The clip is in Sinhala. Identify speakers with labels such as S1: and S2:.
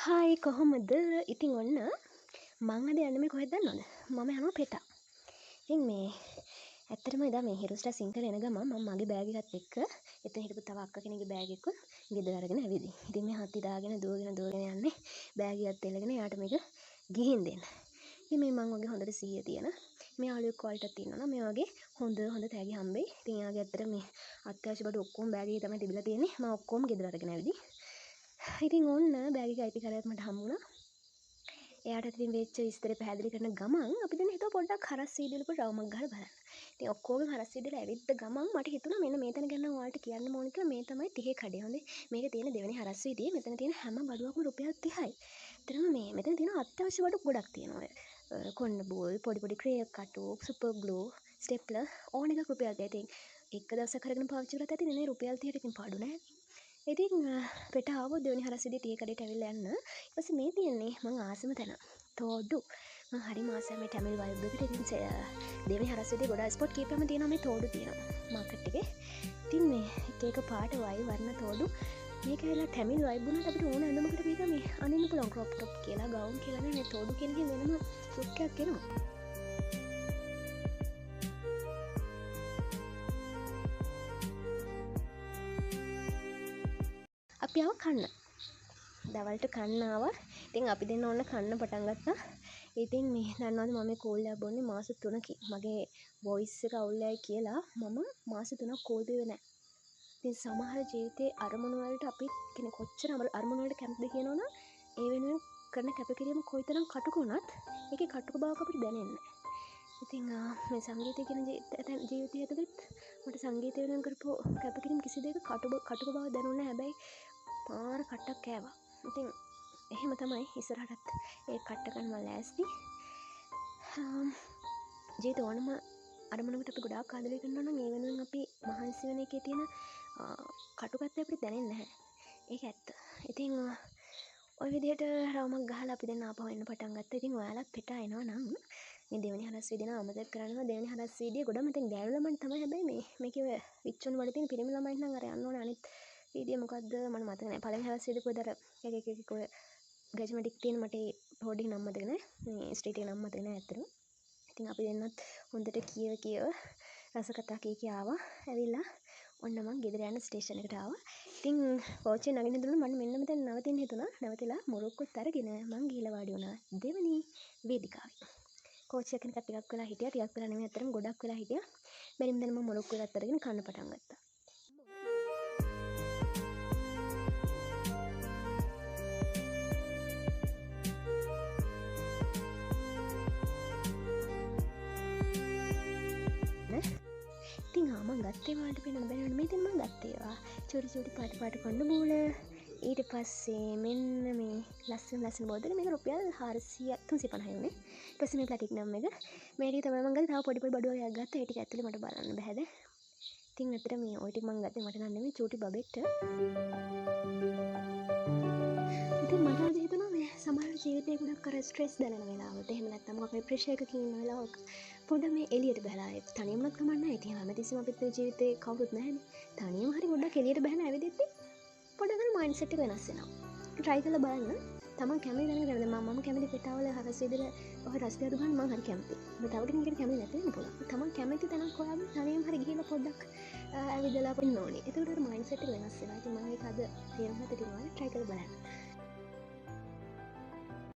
S1: හායි කොහොමද ඉතින් ඔන්න මං අද යන්න මේ කොහෙද දන්නවද මම යනවා පෙටා. ඉතින් මේ ඇත්තටම එදා මේ හිරුස්ටා සිංකල එන ගමන් මම මගේ බෑග් එකත් එක්ක එතන හිටපු තව අක්ක කෙනෙක්ගේ බෑග් එක ගෙදර අරගෙන ඇවිදින්. ඉතින් මේ හත්ති දාගෙන දුවගෙන යන්නේ බෑග් එකත් එල්ලගෙන එයාට මේක ගිහින් දෙන්න. ඉතින් මේ මං වගේ හොඳට 100 තියෙන මේ යාළුවෙක් වලටත් ඉන්නවා මේ වගේ හොඳ තෑගි හම්බෙයි. ඉතින් එයාගේ ඇත්තට මේ අත්‍යවශ්‍ය බඩු ඔක්කොම බෑග් එකේ තමයි තිබිලා තියෙන්නේ. මම ඔක්කොම ගෙදර අරගෙන ඇවිදින්. ඉතින් ඔන්න බෑග් එක අයිතිකාරයාත් මට හම්බුණා. එයාට ඉතින් වෙච්ච විස්තරේ පැහැදිලි කරන ගමන් අපි දැන් හිතුවා පොඩ්ඩක් හරස් වීඩියෝ වලට රවුමක් ගහලා බලන්න. ඉතින් ඔක්කොගේම හරස් වීඩියෝ ඇවිත් ගමන් මට හිතුණා මෙන්න මේ තැන ගැන නම් ඔයාලට කියන්න ඕනේ කියලා. මේ තමයි 30 කඩේ. හොඳේ. මේක තියෙන දෙවෙනි හරස් වීඩියෝ. මෙතන තියෙන හැම බඩුවක්ම රුපියල් 30යි. ඇත්තටම මේ මෙතන තියෙන අත්‍යවශ්‍ය බඩු ගොඩක් තියෙනවා. කොන්න බෝල්, පොඩි ක්‍රේයොන් කටු, සුපර් ග්ලූ, ස්ටෙප්ලර් ඕන එකක් රුපියල් 30යි. ඉතින් එක දවසක් කරගෙන පාවිච්චි කරලා ඇති නේ රුපියල් 30ට ඉතින් පාඩු නෑ. ඉතින් පෙට ආවොත් දෙවෙනි හරස් වීඩියෝ 30 කඩේට ඇවිල්ලා යන්න. ඊට පස්සේ මේ තියෙන්නේ මං ආසම තැන. තෝඩු මං හරි මාසයි මේ ටැමිල් වයිබ් එකට. ඉතින් දෙවෙනි හරස් වීඩියෝ ගොඩාක් ස්පොට් කීපෙම තියෙනවා මේ තෝඩු තියෙනවා මාකට් එකේ. ඉතින් මේ එක පාට වයි වර්ණ තෝඩු මේක ඇවිල්ලා ටැමිල් වයිබ් වුණාට අපිට ඕන ඇඳුමකට මේක මේ අනින්න පුළුවන් ක්‍රොප් ටොප් කියලා ගවුන් කියලා නේ මේ තෝඩු කියන එකේ වෙනම ලුක් එකක් එනවා. අපි ආව කන්න. දවල්ට කන්න ආවා. ඉතින් අපි දෙන්න ඕන කන්න පටන් ගත්තා. ඉතින් මේ දන්නවද මම මේ කෝල් එකක් බොන්නේ මාස 3කින්. මගේ වොයිස් එක අවුල්ලයි කියලා මම මාස 3ක් කෝල් බිව්වේ නැහැ. ඉතින් සමහර ජීවිතේ අරමුණු වලට අපි කියන්නේ කොච්චර අරමුණු වලට කැමතිද කියනවනම් ඒ වෙනුවෙන් කරන කැපකිරීම කොයිතරම් කටුක වුණත් ඒකේ කටුක බවක් අපිට දැනෙන්නේ නැහැ. ඉතින් මේ සංගීතය කියන ජීවිතය ඇතුළත් මට සංගීතය වෙනුවෙන් කරපු කැපකිරීම කිසි දෙයක කටුක බව දැනුන්නේ නැහැ. හැබැයි පාර කට්ටක් කෑවා. ඉතින් එහෙම තමයි ඉස්සරහටත් ඒ කට්ට කන්න මම ලෑස්ති. ජීවිත ඕනම අරමුණකට අපි ගොඩාක් ආදරය කරනවා නම් ඒ වෙනුවෙන් අපි මහන්සි වෙන එකේ තියෙන කටුකත්වය අපිට දැනෙන්නේ නැහැ. ඒක ඇත්ත. ඉතින් ওই විදිහට රවුමක් ගහලා අපි දැන් ආපහු එන්න පටන් ගත්තා. ඉතින් ඔයාලත් පිටා එනවා නම් මේ දෙවෙනි හරස් වීඩියෝ නම් අමතක කරනවා. දෙවෙනි හරස් වීඩියෝ ගොඩක් මතෙන් ගෑනු ළමයින් තමයි. හැබැයි මේකේ විච්චුන් වල තියෙන පිරිමි ළමයින් නම් අර යන්න ඕනේ අනිත් වීඩියෝ මොකද්ද මම මතක නැහැ. පළවෙනි හරස් වීඩියෝ කොහෙද අර එක ඔය ග්‍රැජුමැටික් තියෙන මට ඒ බෝඩ් එක නම් මතක නැහැ. මේ ස්ට්‍රීට් එක නම් මතක නැහැ ඇත්තටම. ඉතින් අපි දෙන්නත් හොඳට කියව රස කතා කිය ආවා. ඇවිල්ලා ඔන්න මං ගෙදර යන ස්ටේෂන් එකට ආවා. ඉතින් කෝච්චිය නගින්න දුන්නා මම මෙන්න මෙතන නවතින්න හිතුණා. නැවතිලා මොරොක්කොත් අරගෙන මං ගිහලා වාඩි වුණා දෙවෙනි වේදිකාවේ. කෝච්චිය යන එක ටිකක් වෙලා හිටියා. ටිකක් වෙලා නෙමෙයි අතරම ගොඩක් වෙලා හිටියා. බැරිම දැන් මම මොරොක්කොත් අරගෙන කන්න පටන් ගත්තා. ඉතින් මං ගත්තේ වලට පේන්න බැරිවුණා. මේ ඉතින් මං ගත්තේ ඒවා චූටි පාට කොණ්ඩ බූල. ඊට පස්සේ මෙන්න මේ ලස්සන බෝතලේ මේක රුපියල් 350යි උනේ. ඊට පස්සේ මේ ප්ලාටිනම් එක මේ ටික තමයි මං ගත්තේ. තව පොඩි බඩුවක් ගත්තා. ඒ ටික ඇතුලේ මට බලන්න බැහැද. ඉතින් අතට මේ ওই ටික මං ගත්තේ මට නම් නෙමෙයි චූටි බබෙක්ට. ඉතින් මට අද හිතුණා මේ සමහර ජීවිතේ ගොඩක් අර ස්ට්‍රෙස් දැනෙන වෙලාවට එහෙම නැත්නම් මොකක් ප්‍රෙෂර් එකක ඉන්න වෙලාවක පොඩ්ඩක් මේ එළියට බහලා තනියම නම් කමක් නැහැ. ඉතින් හැමතිස්සෙම අපිට ජීවිතේ කවුරුත් නැහැනේ. තනියම හරි පොඩ්ඩක් එළියට බහලා ඇවිදිද්දි පොඩ්ඩක් අර මයින්ඩ්සෙට් එක වෙනස් වෙනවා. try කරලා බලන්න. තමන් කැමති දැනගන්න. මම කැමති පිටාවල හරස් විදිහට ඔය රස්තිය අඩු ගන්න මම හරි කැමති. මම තව කෙනෙක්ට කැමති නැති වෙන්න පුළුවන්. තමන් කැමති තැනක් හොයාගෙන තනියම හරි ගිහලා පොඩ්ඩක් ඇවිදලා ඉන්න ඕනේ. ඒකට අර මයින්ඩ්සෙට් එක වෙනස් වෙනවා. ඉතින් මම ඒක අද තේරුම් ගත්තා. ඉතින් ඔයාලා try කරලා බලන්න.